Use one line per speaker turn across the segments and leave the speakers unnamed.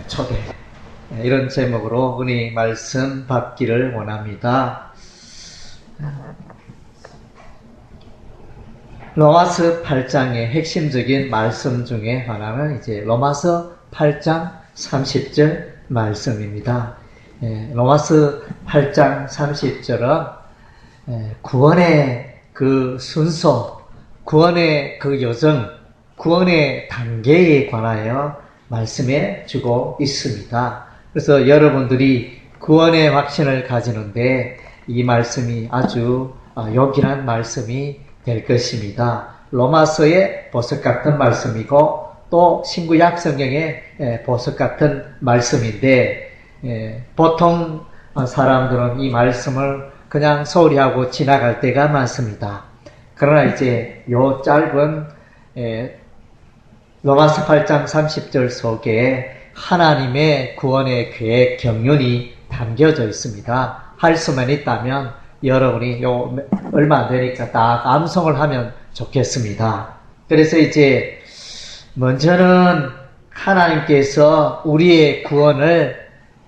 초대. 이런 제목으로 은혜 말씀 받기를 원합니다. 로마서 8장의 핵심적인 말씀 중에 하나는 이제 로마서 8장 30절 말씀입니다. 로마서 8장 30절은 구원의 그 순서, 구원의 그 여정, 구원의 단계에 관하여 말씀해 주고 있습니다. 그래서 여러분들이 구원의 확신을 가지는데 이 말씀이 아주 요긴한 말씀이 될 것입니다. 로마서의 보석 같은 말씀이고 또 신구약 성경의 보석 같은 말씀인데 보통 사람들은 이 말씀을 그냥 소홀히 하고 지나갈 때가 많습니다. 그러나 이제 요 짧은 로마서 8장 30절 속에 하나님의 구원의 계획 경륜이 담겨져 있습니다. 할 수만 있다면 여러분이 얼마 안 되니까 딱 암송을 하면 좋겠습니다. 그래서 이제 먼저는 하나님께서 우리의 구원을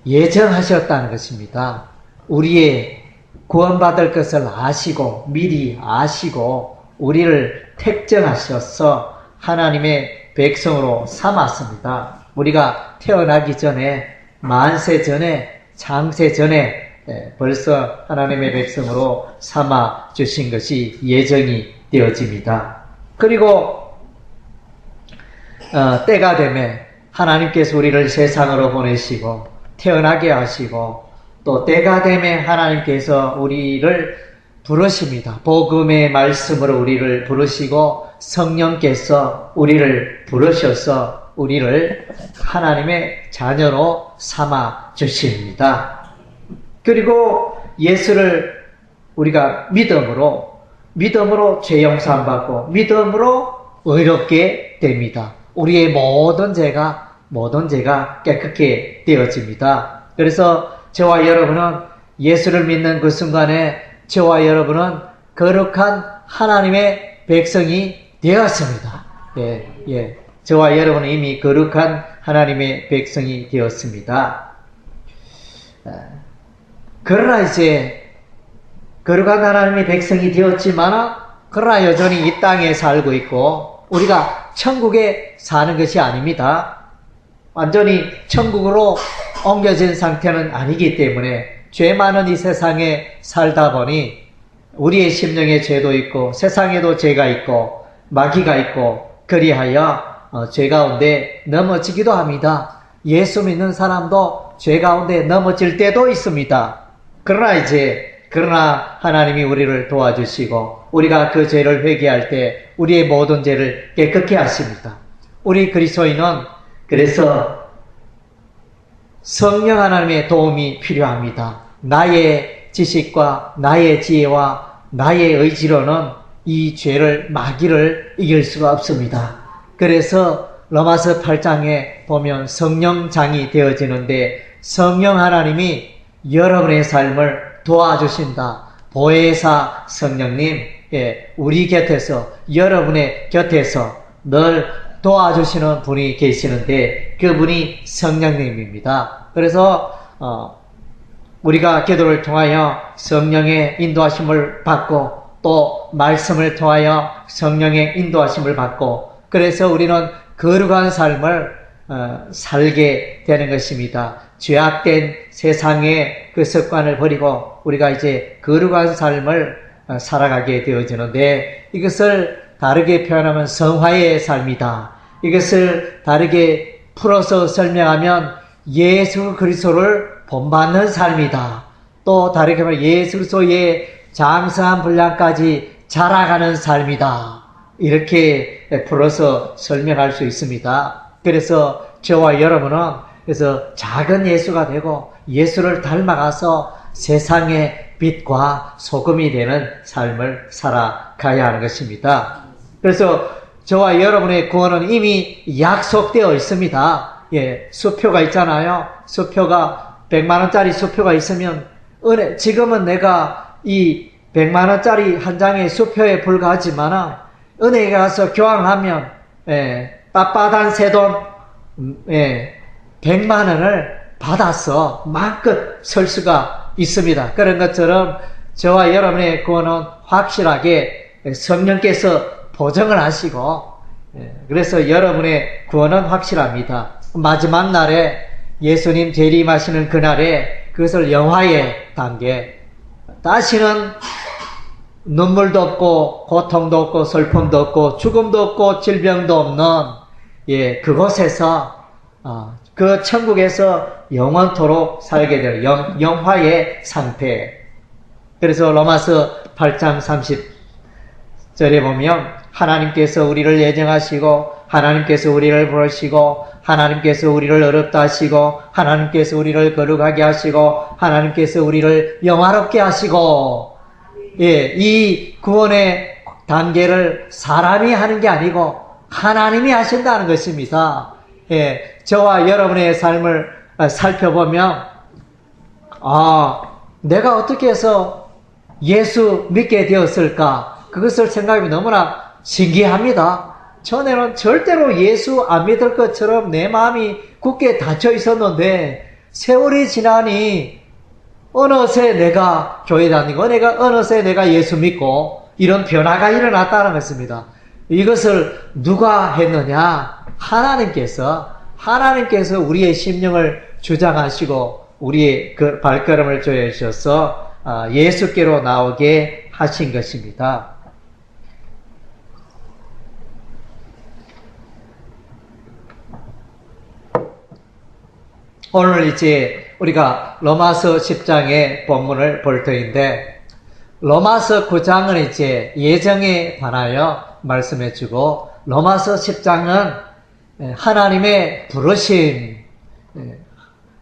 예정하셨다는 것입니다. 우리의 구원받을 것을 아시고 미리 아시고 우리를 택정하셔서 하나님의 백성으로 삼았습니다. 우리가 태어나기 전에 만세 전에 창세 전에 벌써 하나님의 백성으로 삼아 주신 것이 예정이 되어집니다. 그리고 때가 되면 하나님께서 우리를 세상으로 보내시고 태어나게 하시고 또 때가 되면 하나님께서 우리를 부르십니다. 복음의 말씀으로 우리를 부르시고 성령께서 우리를 부르셔서 우리를 하나님의 자녀로 삼아 주십니다. 그리고 예수를 우리가 믿음으로 죄 용서함 받고 믿음으로 의롭게 됩니다. 우리의 모든 죄가 깨끗게 되어집니다. 그래서 저와 여러분은 예수를 믿는 그 순간에 저와 여러분은 거룩한 하나님의 백성이 되었습니다. 저와 여러분은 이미 거룩한 하나님의 백성이 되었습니다. 그러나 이제 거룩한 하나님의 백성이 되었지만 그러나 여전히 이 땅에 살고 있고 우리가 천국에 사는 것이 아닙니다. 완전히 천국으로 옮겨진 상태는 아니기 때문에 죄 많은 이 세상에 살다 보니 우리의 심령에 죄도 있고 세상에도 죄가 있고 마귀가 있고 그리하여 죄 가운데 넘어지기도 합니다. 예수 믿는 사람도 죄 가운데 넘어질 때도 있습니다. 그러나 하나님이 우리를 도와주시고 우리가 그 죄를 회개할 때 우리의 모든 죄를 깨끗게 하십니다. 우리 그리스도인은 그래서 성령 하나님의 도움이 필요합니다. 나의 지식과 나의 지혜와 나의 의지로는 이 죄를 마귀를 이길 수가 없습니다. 그래서 로마서 8장에 보면 성령장이 되어지는데 성령 하나님이 여러분의 삶을 도와주신다. 보혜사 성령님, 우리 곁에서 여러분의 곁에서 늘 도와주시는 분이 계시는데 그분이 성령님입니다. 그래서 우리가 기도를 통하여 성령의 인도하심을 받고 또 말씀을 통하여 성령의 인도하심을 받고 그래서 우리는 거룩한 삶을 살게 되는 것입니다. 죄악된 세상의 그 습관을 버리고 우리가 이제 거룩한 삶을 살아가게 되어지는데 이것을 다르게 표현하면 성화의 삶이다. 이것을 다르게 풀어서 설명하면 예수 그리스도를 본받는 삶이다. 또 다르게 말하면 예수 그리스도의 장성한 분량까지 자라가는 삶이다. 이렇게 풀어서 설명할 수 있습니다. 그래서 저와 여러분은 그래서 작은 예수가 되고 예수를 닮아가서 세상의 빛과 소금이 되는 삶을 살아가야 하는 것입니다. 그래서 저와 여러분의 구원은 이미 약속되어 있습니다. 수표가 있잖아요. 수표가 100만원짜리 수표가 있으면 지금은 내가 이 100만원짜리 한 장의 수표에 불과하지만 은행에 가서 교환하면 빳빳한 새돈 100만 원을 받아서 마음껏 설 수가 있습니다. 그런 것처럼 저와 여러분의 구원은 확실하게 성령께서 보증을 하시고, 그래서 여러분의 구원은 확실합니다. 마지막 날에 예수님 재림하시는 그날에 그것을 영화의 단계, 다시는 눈물도 없고 고통도 없고 슬픔도 없고 죽음도 없고 질병도 없는 그곳에서 그 천국에서 영원토록 살게 될 영화의 상태. 그래서 로마서 8장 30절에 보면 하나님께서 우리를 예정하시고 하나님께서 우리를 부르시고 하나님께서 우리를 어렵다 하시고 하나님께서 우리를 거룩하게 하시고 하나님께서 우리를 영화롭게 하시고, 이 구원의 단계를 사람이 하는 게 아니고 하나님이 하신다는 것입니다. 저와 여러분의 삶을 살펴보면 내가 어떻게 해서 예수 믿게 되었을까? 그것을 생각하면 너무나 신기합니다. 전에는 절대로 예수 안 믿을 것처럼 내 마음이 굳게 닫혀 있었는데 세월이 지나니 어느새 내가 교회 다니고 어느새 내가 예수 믿고 이런 변화가 일어났다는 것입니다. 이것을 누가 했느냐? 하나님께서 우리의 심령을 주장하시고 우리의 그 발걸음을 조여주셔서 예수께로 나오게 하신 것입니다. 오늘 이제 우리가 로마서 10장의 본문을 볼 터인데, 로마서 9장은 이제 예정에 관하여 말씀해 주고, 로마서 10장은 하나님의 부르심,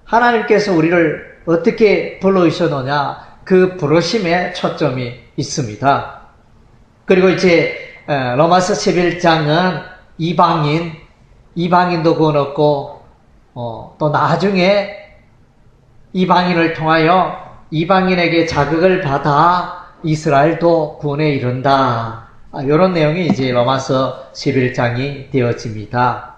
하나님께서 우리를 어떻게 불러주셨느냐, 그 부르심에 초점이 있습니다. 그리고 이제 로마서 11장은 이방인도 구원 얻고, 또 나중에 이방인을 통하여 이방인에게 자극을 받아 이스라엘도 구원에 이른다. 이런 내용이 이제 로마서 11장이 되어집니다.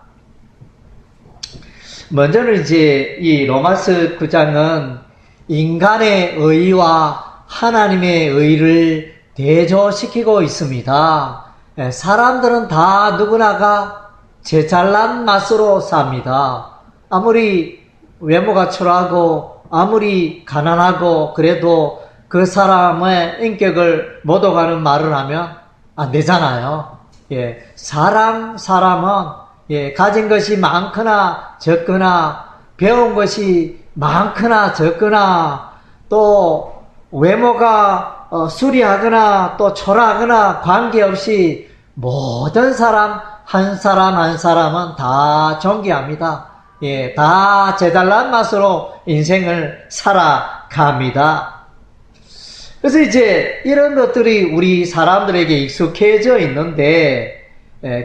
먼저는 이제 이 로마서 9장은 인간의 의와 하나님의 의를 대조시키고 있습니다. 사람들은 다 누구나가 제 잘난 맛으로 삽니다. 아무리 외모가 초라하고 아무리 가난하고 그래도 그 사람의 인격을 못오가는 말을 하면 안 되잖아요. 사람은 가진 것이 많거나 적거나 배운 것이 많거나 적거나 또 외모가 수리하거나 또 초라하거나 관계없이 모든 사람 한 사람은 다 존귀합니다. 다 제잘난 맛으로 인생을 살아갑니다. 그래서 이제 이런 것들이 우리 사람들에게 익숙해져 있는데,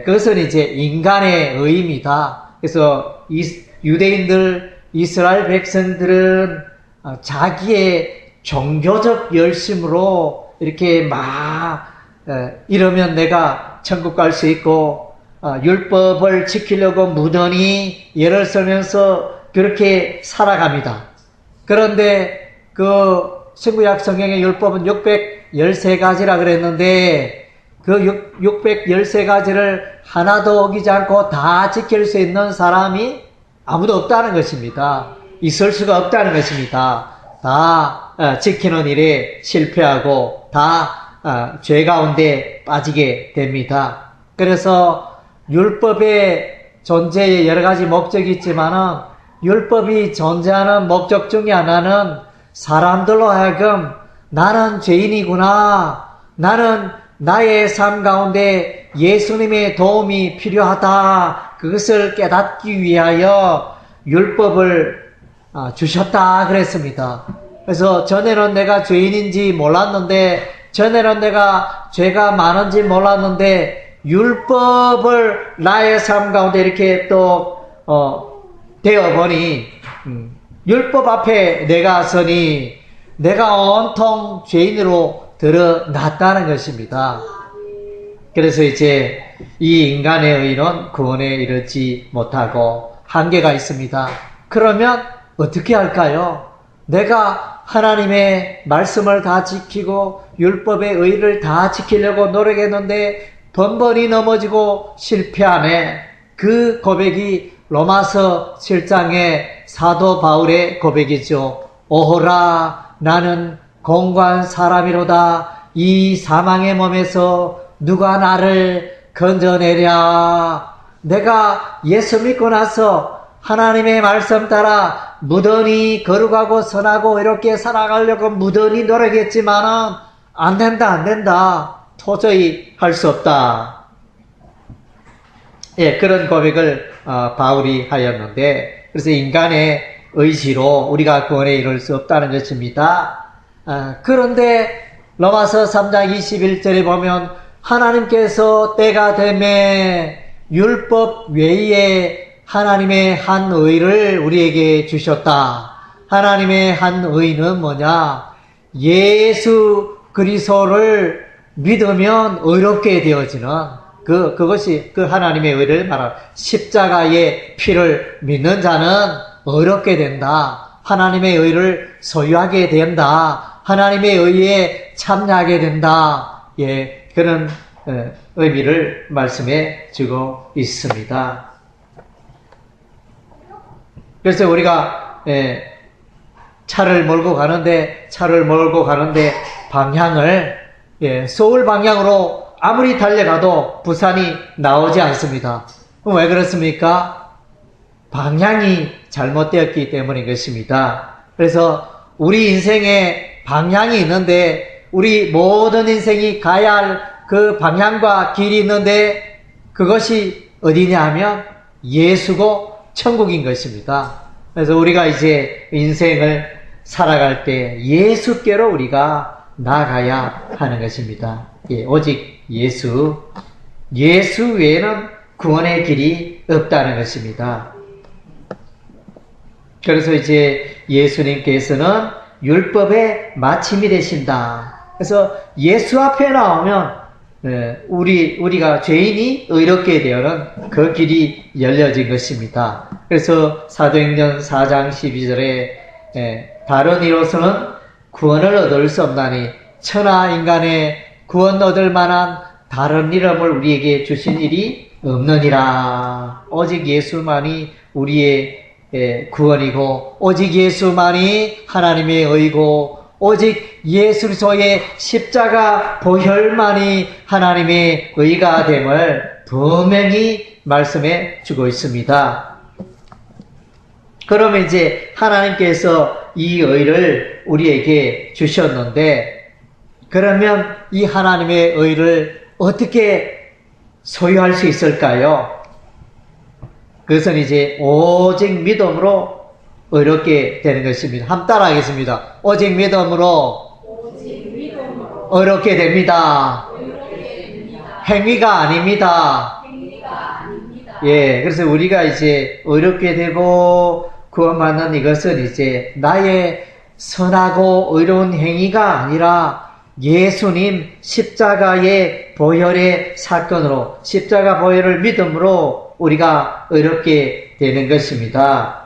그것은 이제 인간의 의입니다. 그래서 유대인들, 이스라엘 백성들은 자기의 종교적 열심으로 이렇게 이러면 내가 천국 갈 수 있고, 율법을 지키려고 무던히 예를 들면서 그렇게 살아갑니다. 그런데 그 신구약 성경의 율법은 613가지라 그랬는데 그 613가지를 하나도 어기지 않고 다 지킬 수 있는 사람이 아무도 없다는 것입니다. 있을 수가 없다는 것입니다. 다 지키는 일에 실패하고 다 죄 가운데 빠지게 됩니다. 그래서 율법의 존재에 여러 가지 목적이 있지만은 율법이 존재하는 목적 중에 하나는 사람들로 하여금 나는 죄인이구나, 나는 나의 삶 가운데 예수님의 도움이 필요하다, 그것을 깨닫기 위하여 율법을 주셨다 그랬습니다. 그래서 전에는 내가 죄인인지 몰랐는데, 전에는 내가 죄가 많은지 몰랐는데 율법을 나의 삶 가운데 이렇게 또 되어보니 율법 앞에 내가 서니 내가 온통 죄인으로 드러났다는 것입니다. 그래서 이제 이 인간의 의는 구원에 이르지 못하고 한계가 있습니다. 그러면 어떻게 할까요? 내가 하나님의 말씀을 다 지키고 율법의 의를 다 지키려고 노력했는데 번번이 넘어지고 실패하네. 그 고백이 로마서 7장의 사도 바울의 고백이죠. 오호라 나는 공고한 사람이로다. 이 사망의 몸에서 누가 나를 건져내랴. 내가 예수 믿고 나서 하나님의 말씀 따라 무던히 거룩하고 선하고 이렇게 살아가려고 무던히 노력했지만은 안 된다. 도저히 할 수 없다. 예, 그런 고백을 바울이 하였는데, 그래서 인간의 의지로 우리가 구원에 이룰 수 없다는 것입니다. 그런데 로마서 3장 21절에 보면 하나님께서 때가 되매 율법 외에 하나님의 한 의를 우리에게 주셨다. 하나님의 한 의는 뭐냐? 예수 그리스도를 믿으면 의롭게 되어지는 그것이 그 하나님의 의를 말하는 십자가의 피를 믿는 자는 의롭게 된다. 하나님의 의를 소유하게 된다. 하나님의 의에 참여하게 된다. 예, 그런 의미를 말씀해 주고 있습니다. 그래서 우리가 차를 몰고 가는데 방향을 서울 방향으로 아무리 달려가도 부산이 나오지 않습니다. 그럼 왜 그렇습니까? 방향이 잘못되었기 때문인 것입니다. 그래서 우리 인생에 방향이 있는데 우리 모든 인생이 가야 할 그 방향과 길이 있는데 그것이 어디냐 하면 예수고 천국인 것입니다. 그래서 우리가 이제 인생을 살아갈 때 예수께로 우리가 나아가야 하는 것입니다. 예, 오직 예수 외에는 구원의 길이 없다는 것입니다. 그래서 이제 예수님께서는 율법의 마침이 되신다. 그래서 예수 앞에 나오면 우리가 죄인이 의롭게 되어는 그 길이 열려진 것입니다. 그래서 사도행전 4장 12절에 다른 이로서는 구원을 얻을 수 없나니 천하 인간의 구원 얻을 만한 다른 이름을 우리에게 주신 일이 없느니라. 오직 예수만이 우리의 구원이고 오직 예수만이 하나님의 의고 오직 예수 그리스도의 십자가 보혈만이 하나님의 의가 됨을 분명히 말씀해 주고 있습니다. 그러면 이제 하나님께서 이 의를 우리에게 주셨는데 그러면 이 하나님의 의를 어떻게 소유할 수 있을까요? 그것은 이제 오직 믿음으로 의롭게 되는 것입니다. 한번 따라하겠습니다. 오직 믿음으로 의롭게 됩니다. 행위가 아닙니다. 예, 그래서 우리가 이제 의롭게 되고 구원받는 이것은 이제 나의 선하고 의로운 행위가 아니라 예수님 십자가의 보혈의 사건으로 십자가 보혈을 믿음으로 우리가 의롭게 되는 것입니다.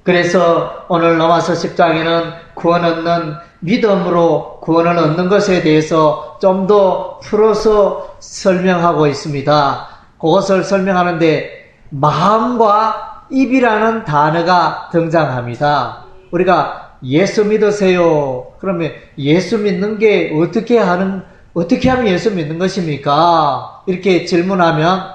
그래서 오늘 로마서 10장에는 구원 얻는 믿음으로 구원을 얻는 것에 대해서 좀 더 풀어서 설명하고 있습니다. 그것을 설명하는데 마음과 입이라는 단어가 등장합니다. 우리가 예수 믿으세요. 그러면 예수 믿는 게 어떻게 하면 예수 믿는 것입니까? 이렇게 질문하면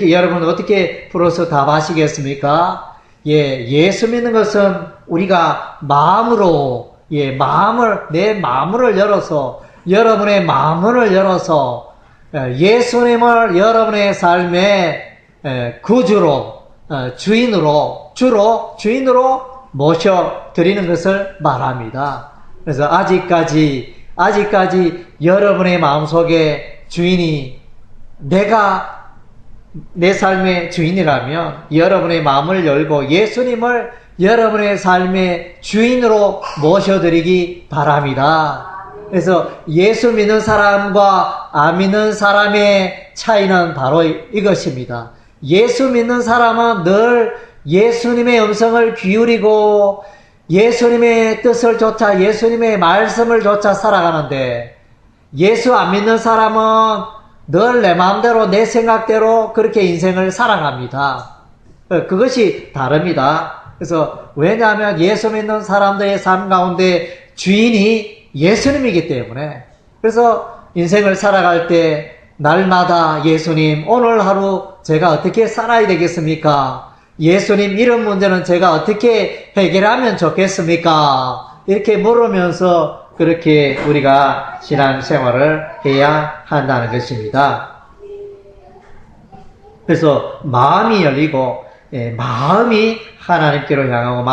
여러분 어떻게 풀어서 답하시겠습니까? 예, 예수 믿는 것은 우리가 마음으로, 내 마음을 열어서, 여러분의 마음을 열어서, 예수님을 여러분의 삶의 구주로, 주인으로 모셔드리는 것을 말합니다. 그래서 아직까지 여러분의 마음속에 주인이 내가 내 삶의 주인이라면 여러분의 마음을 열고 예수님을 여러분의 삶의 주인으로 모셔드리기 바랍니다. 그래서 예수 믿는 사람과 안 믿는 사람의 차이는 바로 이것입니다. 예수 믿는 사람은 늘 예수님의 음성을 기울이고 예수님의 뜻을 쫓아 예수님의 말씀을 쫓아 살아가는데, 예수 안 믿는 사람은 늘 내 마음대로 내 생각대로 그렇게 인생을 살아갑니다. 그것이 다릅니다. 그래서 왜냐하면 예수 믿는 사람들의 삶 가운데 주인이 예수님이기 때문에, 그래서 인생을 살아갈 때 날마다 예수님, 오늘 하루 제가 어떻게 살아야 되겠습니까? 예수님, 이런 문제는 제가 어떻게 해결하면 좋겠습니까? 이렇게 물으면서 그렇게 우리가 신앙생활을 해야 한다는 것입니다. 그래서 마음이 열리고, 마음이 하나님께로 향하고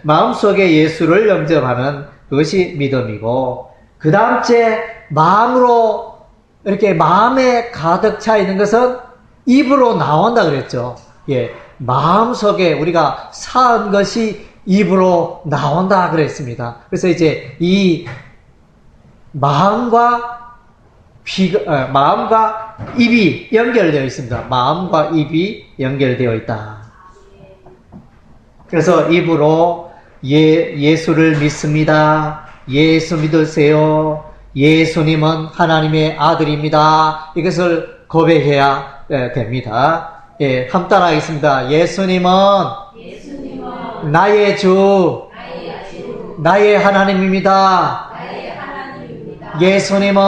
마음속에 예수를 영접하는 그것이 믿음이고, 그 다음째 마음으로 이렇게 마음에 가득 차 있는 것은 입으로 나온다 그랬죠. 마음속에 우리가 사은 것이 입으로 나온다 그랬습니다. 그래서 이제 이 마음과 입이 연결되어 있습니다. 마음과 입이 연결되어 있다. 그래서 입으로 예수를 믿습니다. 예수 믿으세요. 예수님은 하나님의 아들입니다. 이것을 고백해야 됩니다. 함 따라하겠습니다. 예수님은 나의 주, 나의 하나님입니다. 예수님은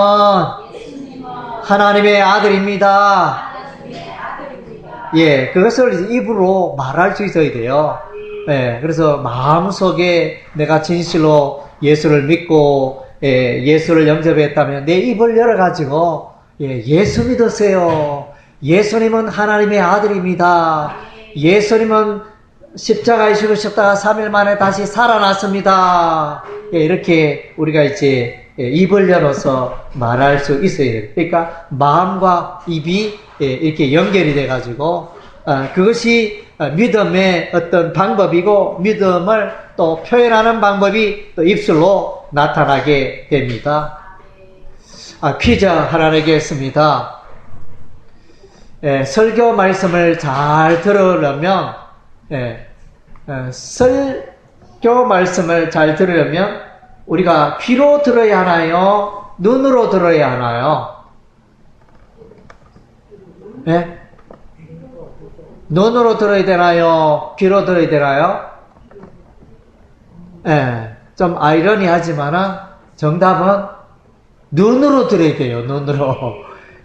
하나님의 아들입니다. 그것을 입으로 말할 수 있어야 돼요. 그래서 마음속에 내가 진실로 예수를 믿고 예수를 영접했다면 내 입을 열어가지고 예수 믿으세요. 예수님은 하나님의 아들입니다. 예수님은 십자가에 죽으셨다가 3일 만에 다시 살아났습니다. 이렇게 우리가 이제 입을 열어서 말할 수 있어야 돼요. 그러니까 마음과 입이 이렇게 연결이 돼가지고 그것이 믿음의 어떤 방법이고, 믿음을 또 표현하는 방법이 또 입술로 나타나게 됩니다. 퀴즈 하나 내겠습니다. 설교 말씀을 잘 들으려면, 설교 말씀을 잘 들으려면 우리가 귀로 들어야 하나요? 눈으로 들어야 하나요? 눈으로 들어야 되나요? 귀로 들어야 되나요? 좀 아이러니하지만 정답은 눈으로 들어야 돼요. 눈으로.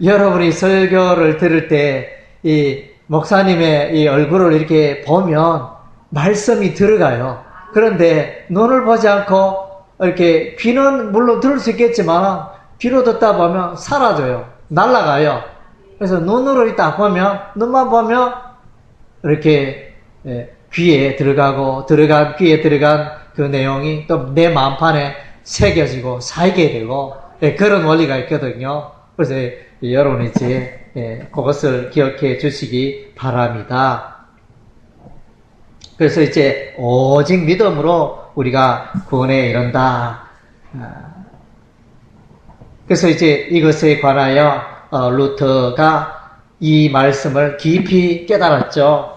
여러분이 설교를 들을 때 이 목사님의 이 얼굴을 이렇게 보면 말씀이 들어가요. 그런데 눈을 보지 않고 이렇게 귀는 물론 들을 수 있겠지만 귀로 듣다 보면 사라져요. 날아가요. 그래서 눈으로 딱 보면, 눈만 보면 이렇게 귀에 들어가고, 귀에 들어간 그 내용이 또 내 마음판에 새겨지고 살게 되고, 그런 원리가 있거든요. 그래서 여러분이 이제 그것을 기억해 주시기 바랍니다. 그래서 이제 오직 믿음으로 우리가 구원에 이른다. 그래서 이제 이것에 관하여 루터가 이 말씀을 깊이 깨달았죠.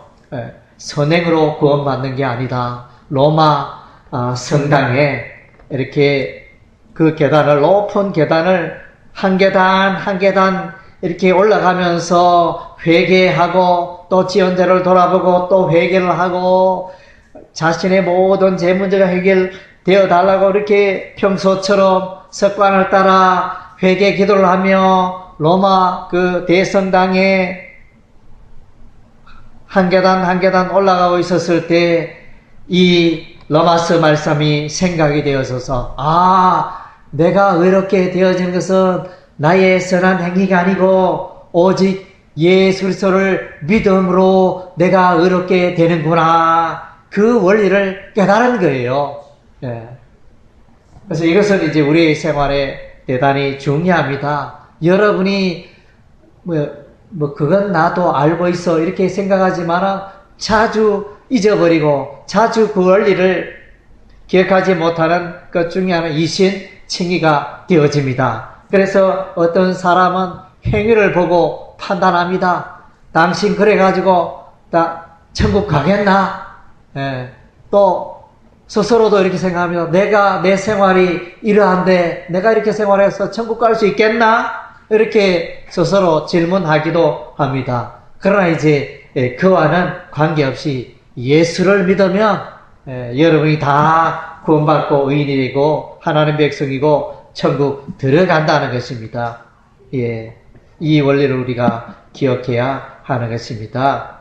선행으로 구원받는 게 아니다. 로마 성당에 이렇게 그 계단을, 높은 계단을 한 계단 한 계단 이렇게 올라가면서 회개하고 또 지연대를 돌아보고 또 회개를 하고 자신의 모든 제 문제가 해결되어 달라고 이렇게 평소처럼 습관을 따라 회개 기도를 하며 로마 그 대성당에 한 계단 한 계단 올라가고 있었을 때 이 로마서 말씀이 생각이 되어서서, 내가 의롭게 되어진 것은 나의 선한 행위가 아니고 오직 예수 그리스도를 믿음으로 내가 의롭게 되는구나. 그 원리를 깨달은 거예요. 그래서 이것은 이제 우리의 생활에 대단히 중요합니다. 여러분이 그건 나도 알고 있어 이렇게 생각하지만 자주 잊어버리고 자주 그 원리를 기억하지 못하는 것 중에 하나는 이신칭의가 되어집니다. 그래서 어떤 사람은 행위를 보고 판단합니다. 당신 그래가지고 천국 가겠나? 예, 또 스스로도 이렇게 생각하면 내가 내 생활이 이러한데 내가 이렇게 생활해서 천국 갈 수 있겠나? 이렇게 스스로 질문하기도 합니다. 그러나 이제 그와는 관계없이 예수를 믿으면 여러분이 다 구원받고 의인이 되고 하나님 백성이고 천국 들어간다는 것입니다. 예, 이 원리를 우리가 기억해야 하는 것입니다.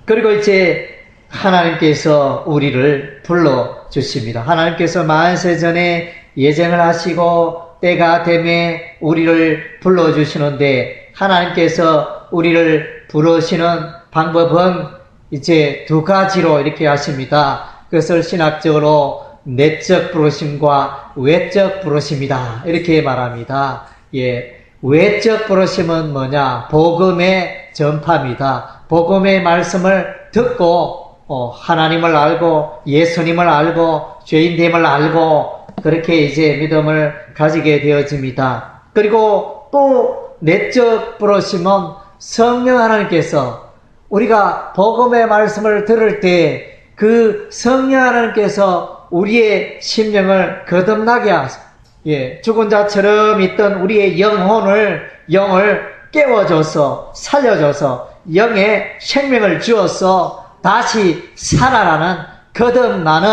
그리고 이제 하나님께서 우리를 불러주십니다. 하나님께서 만세 전에 예정을 하시고 때가 되매 우리를 불러주시는데 하나님께서 우리를 부르시는 방법은 이제 두 가지로 이렇게 하십니다. 그것을 신학적으로 내적 부르심과 외적 부르심이다. 이렇게 말합니다. 예, 외적 부르심은 뭐냐? 복음의 전파입니다. 복음의 말씀을 듣고 하나님을 알고 예수님을 알고 죄인됨을 알고 그렇게 이제 믿음을 가지게 되어집니다. 그리고 또 내적 부르심은 성령 하나님께서 우리가 복음의 말씀을 들을 때 그 성령 하나님께서 우리의 심령을 거듭나게 하소서. 예, 죽은 자처럼 있던 우리의 영을 깨워줘서 살려줘서 영의 생명을 주어서 다시 살아나는 거듭나는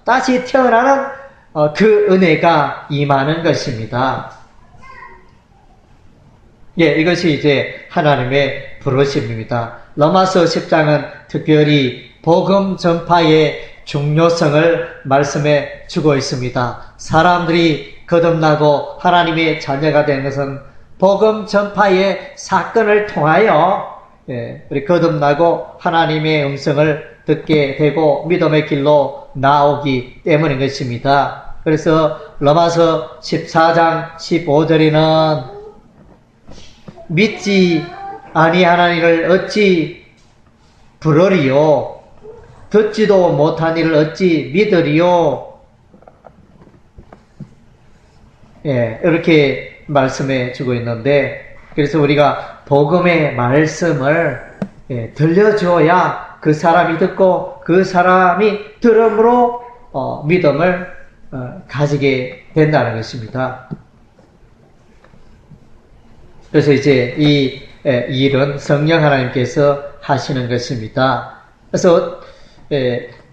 다시 태어나는 그 은혜가 임하는 것입니다. 예, 이것이 이제 하나님의 부르심입니다. 로마서 10장은 특별히 복음 전파의 중요성을 말씀해 주고 있습니다. 사람들이 거듭나고 하나님의 자녀가 된 것은 복음 전파의 사건을 통하여 우리 거듭나고 하나님의 음성을 듣게 되고 믿음의 길로 나오기 때문인 것입니다. 그래서 로마서 14장 15절에는 믿지 아니하는 이를 어찌 부르리요? 듣지도 못한 이를 어찌 믿으리요? 예, 이렇게 말씀해 주고 있는데, 그래서 우리가 복음의 말씀을 들려주어야 그 사람이 듣고 그 사람이 들음으로 믿음을 가지게 된다는 것입니다. 그래서 이제 이 일은 성령 하나님께서 하시는 것입니다. 그래서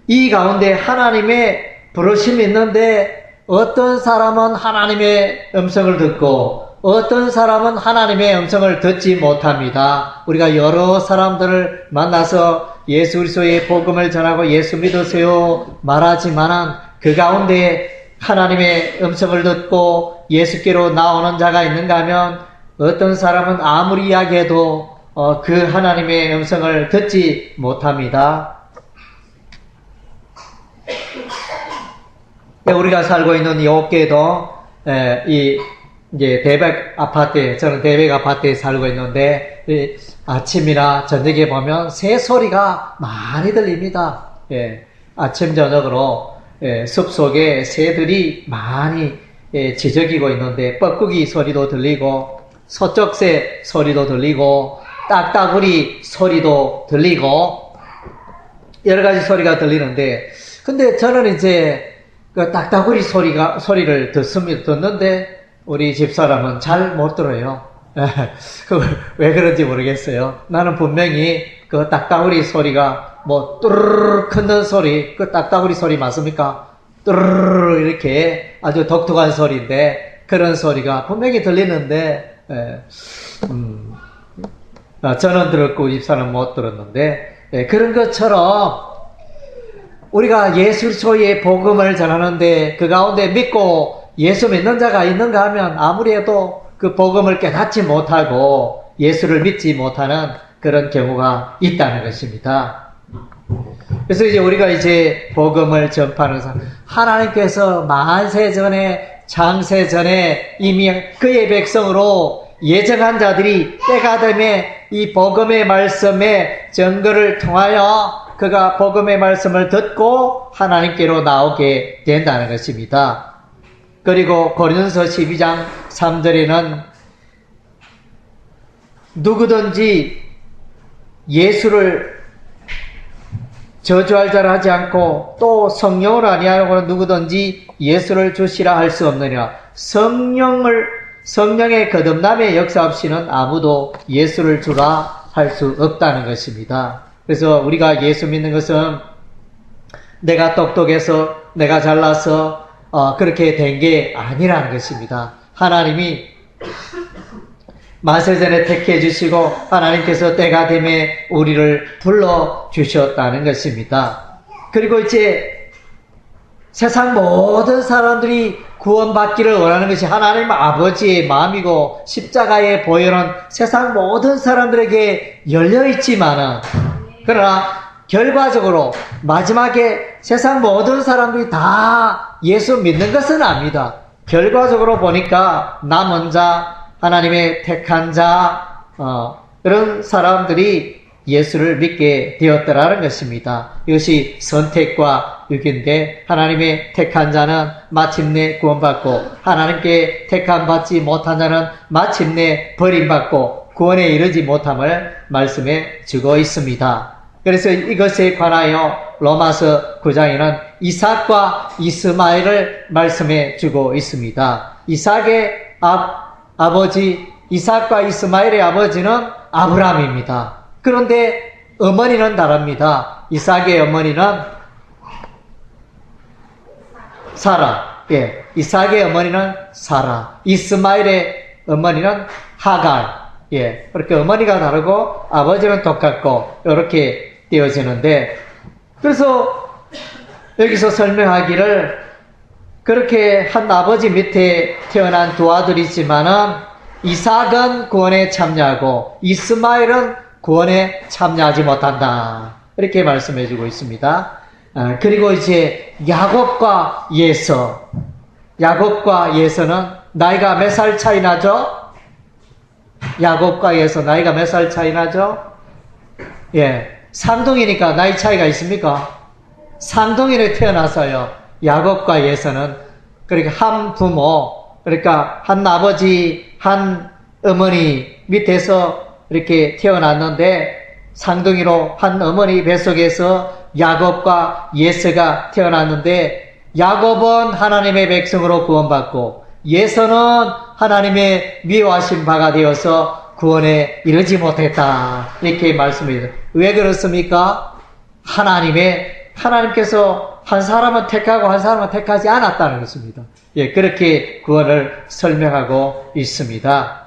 이 가운데 하나님의 부르심이 있는데 어떤 사람은 하나님의 음성을 듣고 어떤 사람은 하나님의 음성을 듣지 못합니다. 우리가 여러 사람들을 만나서 예수 그리스도의 복음을 전하고 예수 믿으세요 말하지만은 그 가운데 하나님의 음성을 듣고 예수께로 나오는 자가 있는가 하면 어떤 사람은 아무리 이야기해도 그 하나님의 음성을 듣지 못합니다. 우리가 살고 있는 이 옥계도 이제 대백 아파트에, 저는 대백 아파트에 살고 있는데 아침이나 저녁에 보면 새 소리가 많이 들립니다. 아침 저녁으로 숲속에 새들이 많이 지저귀고 있는데 뻐꾸기 소리도 들리고 서쪽새 소리도 들리고 딱따구리 소리도 들리고 여러 가지 소리가 들리는데, 근데 저는 이제 그 딱따구리 소리를 듣는데 우리 집사람은 잘 못 들어요. 왜 그런지 모르겠어요. 나는 분명히 그 딱따구리 소리가 뭐 뚜르르 큰 소리, 그 딱따구리 소리 맞습니까? 뚜르르 이렇게 아주 독특한 소리인데 그런 소리가 분명히 들리는데 저는 들었고 집사는 못 들었는데 그런 것처럼 우리가 예수 그리스도의 복음을 전하는데 그 가운데 믿고 예수 믿는 자가 있는가 하면 아무리 해도 그 복음을 깨닫지 못하고 예수를 믿지 못하는 그런 경우가 있다는 것입니다. 그래서 이제 우리가 이제 복음을 전파하는 사람, 하나님께서 만세 전에 창세 전에 이미 그의 백성으로 예정한 자들이 때가 되매 이 복음의 말씀의 증거를 통하여 그가 복음의 말씀을 듣고 하나님께로 나오게 된다는 것입니다. 그리고 고린도서 12장 3절에는 누구든지 예수를 저주할 자를 하지 않고 또 성령을 아니하고는 누구든지 예수를 주시라 할 수 없느니라. 성령의 거듭남의 역사 없이는 아무도 예수를 주라 할 수 없다는 것입니다. 그래서 우리가 예수 믿는 것은 내가 똑똑해서 내가 잘나서 그렇게 된 게 아니라는 것입니다. 하나님이 만세전에 택해 주시고 하나님께서 때가 되매 우리를 불러주셨다는 것입니다. 그리고 이제 세상 모든 사람들이 구원받기를 원하는 것이 하나님 아버지의 마음이고 십자가의 보혈은 세상 모든 사람들에게 열려있지만은 그러나 결과적으로 마지막에 세상 모든 사람들이 다 예수 믿는 것은 아닙니다. 결과적으로 보니까 남은 자, 하나님의 택한 자, 그런 사람들이 예수를 믿게 되었더라는 것입니다. 이것이 선택과 육인데 하나님의 택한 자는 마침내 구원받고 하나님께 택함 받지 못한 자는 마침내 버림받고 구원에 이르지 못함을 말씀해 주고 있습니다. 그래서 이것에 관하여 로마서 9장에는 이삭과 이스마엘을 말씀해 주고 있습니다. 이삭의 아버지, 이삭과 이스마엘의 아버지는 아브라함입니다. 그런데 어머니는 다릅니다. 이삭의 어머니는 사라. 예, 이삭의 어머니는 사라. 이스마엘의 어머니는 하갈. 예, 그렇게 어머니가 다르고 아버지는 똑같고 이렇게 되어지는데, 그래서 여기서 설명하기를 그렇게 한 아버지 밑에 태어난 두 아들이지만은 이삭은 구원에 참여하고 이스마엘은 구원에 참여하지 못한다. 이렇게 말씀해 주고 있습니다. 그리고 이제 야곱과 예서. 야곱과 예서는 나이가 몇 살 차이 나죠? 야곱과 예서 나이가 몇 살 차이 나죠? 예. 쌍둥이니까 나이 차이가 있습니까? 쌍둥이로 태어나서요. 야곱과 예서는 그러니까 한 부모, 그러니까 한 아버지, 한 어머니 밑에서 이렇게 태어났는데 쌍둥이로 한 어머니 뱃속에서 야곱과 예서가 태어났는데 야곱은 하나님의 백성으로 구원받고 예서는 하나님의 미워하신 바가 되어서 구원에 이르지 못했다. 이렇게 말씀해요. 왜 그렇습니까? 하나님께서 한 사람은 택하고 한 사람은 택하지 않았다는 것입니다. 예, 그렇게 구원을 설명하고 있습니다.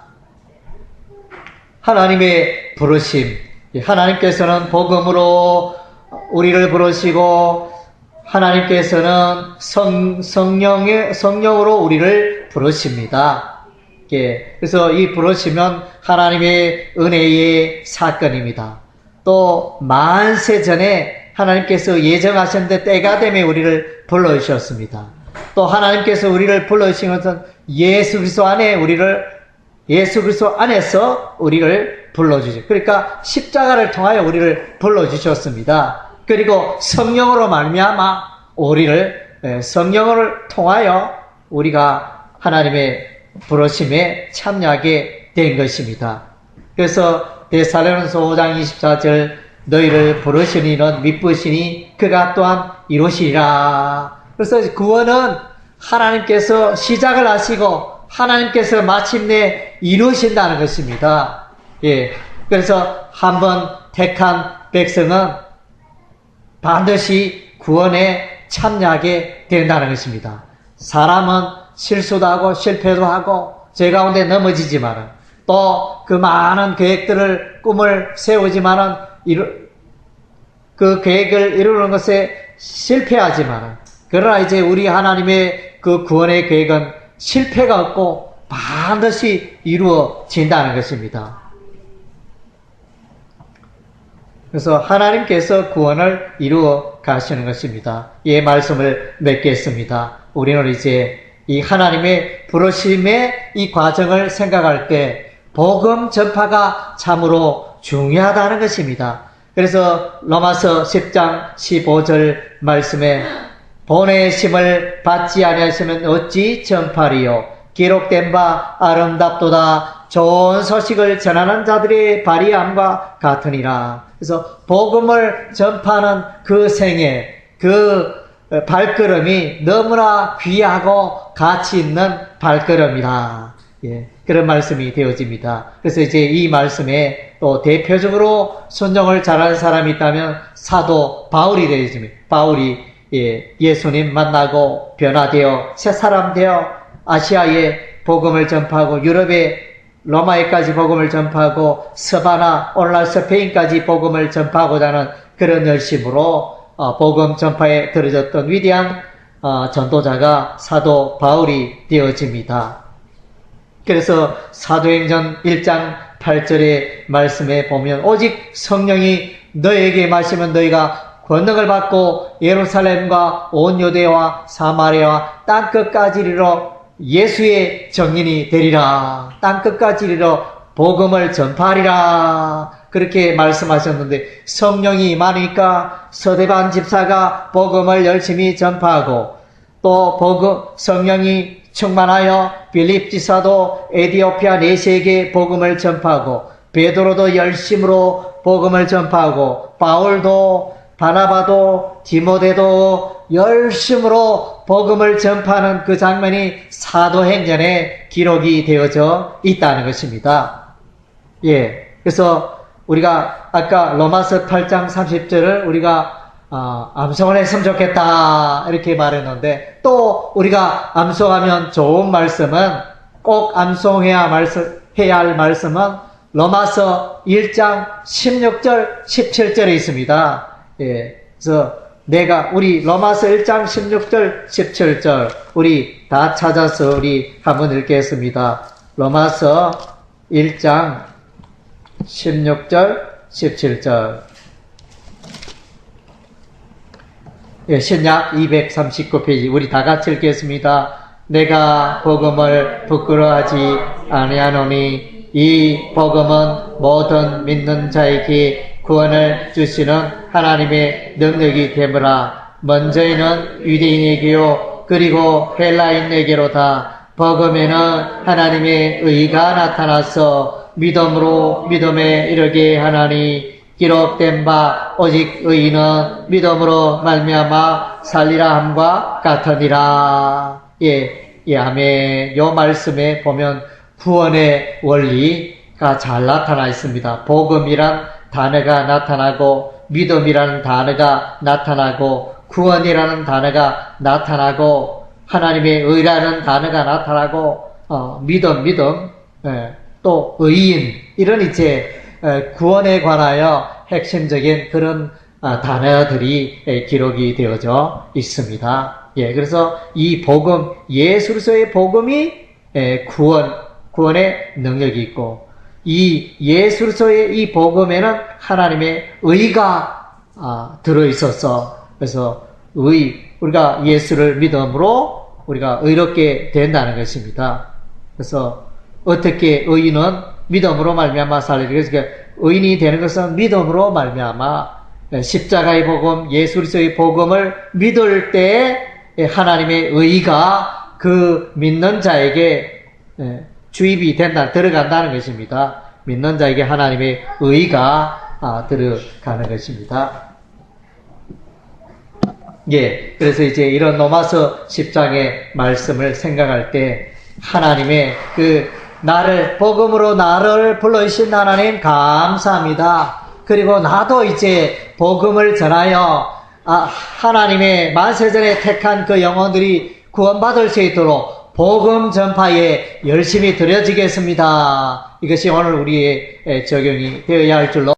하나님의 부르심. 하나님께서는 복음으로 우리를 부르시고 하나님께서는 성령으로 우리를 부르십니다. 예, 그래서 이 부르시면 하나님의 은혜의 사건입니다. 또 만세 전에 하나님께서 예정하셨는데 때가 되면 우리를 불러주셨습니다. 또 하나님께서 우리를 불러주신 것은 예수 그리스도 안에서 우리를 불러주셨습니다. 그러니까 십자가를 통하여 우리를 불러주셨습니다. 그리고 성령으로 말미암아 우리를 성령을 통하여 우리가 하나님의 부르심에 참여하게 된 것입니다. 그래서 데살로니가서 5장 24절 너희를 부르시니 이는 미쁘시니 그가 또한 이루시리라. 그래서 구원은 하나님께서 시작을 하시고 하나님께서 마침내 이루신다는 것입니다. 예, 그래서 한번 택한 백성은 반드시 구원에 참여하게 된다는 것입니다. 사람은 실수도 하고 실패도 하고 죄 가운데 넘어지지만은 또 그 많은 계획들을 꿈을 세우지만은 그 계획을 이루는 것에 실패하지만은 그러나 이제 우리 하나님의 그 구원의 계획은 실패가 없고 반드시 이루어진다는 것입니다. 그래서 하나님께서 구원을 이루어 가시는 것입니다. 이 말씀을 맺겠습니다. 우리는 이제 이 하나님의 부르심의 이 과정을 생각할 때 복음 전파가 참으로 중요하다는 것입니다. 그래서 로마서 10장 15절 말씀에 보내심을 받지 아니하시면 어찌 전파리요 기록된 바 아름답도다 좋은 소식을 전하는 자들의 발의함과 같으니라. 그래서 복음을 전파하는 그 생애, 그 발걸음이 너무나 귀하고 가치 있는 발걸음이다. 예, 그런 말씀이 되어집니다. 그래서 이제 이 말씀에 또 대표적으로 순종을 잘하는 사람이 있다면 사도 바울이 되어집니다. 바울이 예수님 만나고 변화되어 새 사람 되어 아시아에 복음을 전파하고 유럽에 로마에까지 복음을 전파하고 서바나 오늘날 스페인까지 복음을 전파하고자 하는 그런 열심으로 복음 전파에 들어졌던 위대한 전도자가 사도 바울이 되어집니다. 그래서 사도행전 1장 8절의 말씀에 보면 오직 성령이 너에게 마시면 너희가 권능을 받고 예루살렘과 온 유대와 사마리아와 땅끝까지 이르러 예수의 증인이 되리라. 땅끝까지 이르러 복음을 전파하리라. 그렇게 말씀하셨는데 성령이 임하니까 서대반 집사가 복음을 열심히 전파하고 또 성령이 충만하여 빌립 지사도 에디오피아 내시에게 복음을 전파하고 베드로도 열심으로 복음을 전파하고 바울도 바나바도 디모데도 열심으로 복음을 전파하는 그 장면이 사도행전에 기록이 되어져 있다는 것입니다. 예, 그래서 우리가 아까 로마서 8장 30절을 우리가 암송을 했으면 좋겠다 이렇게 말했는데 또 우리가 암송하면 좋은 말씀은 꼭 암송해야 할 말씀은 로마서 1장 16절 17절에 있습니다. 예, 그래서 우리 로마서 1장 16절 17절 우리 다 찾아서 우리 한번 읽겠습니다. 로마서 1장 16절 17절 예, 신약 239페이지 우리 다 같이 읽겠습니다. 내가 복음을 부끄러워하지 아니하노니 이 복음은 모든 믿는 자에게 구원을 주시는 하나님의 능력이 되므라. 먼저에는 유대인에게요 그리고 헬라인에게로다. 복음에는 하나님의 의가 나타나서 믿음으로 믿음에 이르게 하나니 기록된 바 오직 의인은 믿음으로 말미암아 살리라 함과 같으니라. 예, 아멘. 요 말씀에 보면 구원의 원리가 잘 나타나 있습니다. 복음이란 단어가 나타나고 믿음이라는 단어가 나타나고 구원이라는 단어가 나타나고 하나님의 의라는 단어가 나타나고 믿음 또 의인 이런 이제 구원에 관하여 핵심적인 그런 단어들이 기록이 되어져 있습니다. 예, 그래서 이 복음 예수로서의 복음이 구원의 능력이 있고 이 예수로서의 이 복음에는 하나님의 의가 들어있어서 그래서 우리가 예수를 믿음으로 우리가 의롭게 된다는 것입니다. 그래서 어떻게 의인은 믿음으로 말미암아 살리리. 그래서 의인이 되는 것은 믿음으로 말미암아 십자가의 복음, 예수 그리스도의 복음을 믿을 때 하나님의 의가 그 믿는 자에게 주입이 들어간다는 것입니다. 믿는 자에게 하나님의 의가 들어가는 것입니다. 예, 그래서 이제 이런 로마서 10장의 말씀을 생각할 때 하나님의 복음으로 나를 불러주신 하나님 감사합니다. 그리고 나도 이제 복음을 전하여 하나님의 만세전에 택한 그 영혼들이 구원받을 수 있도록 복음 전파에 열심히 들여지겠습니다. 이것이 오늘 우리의 적용이 되어야 할 줄로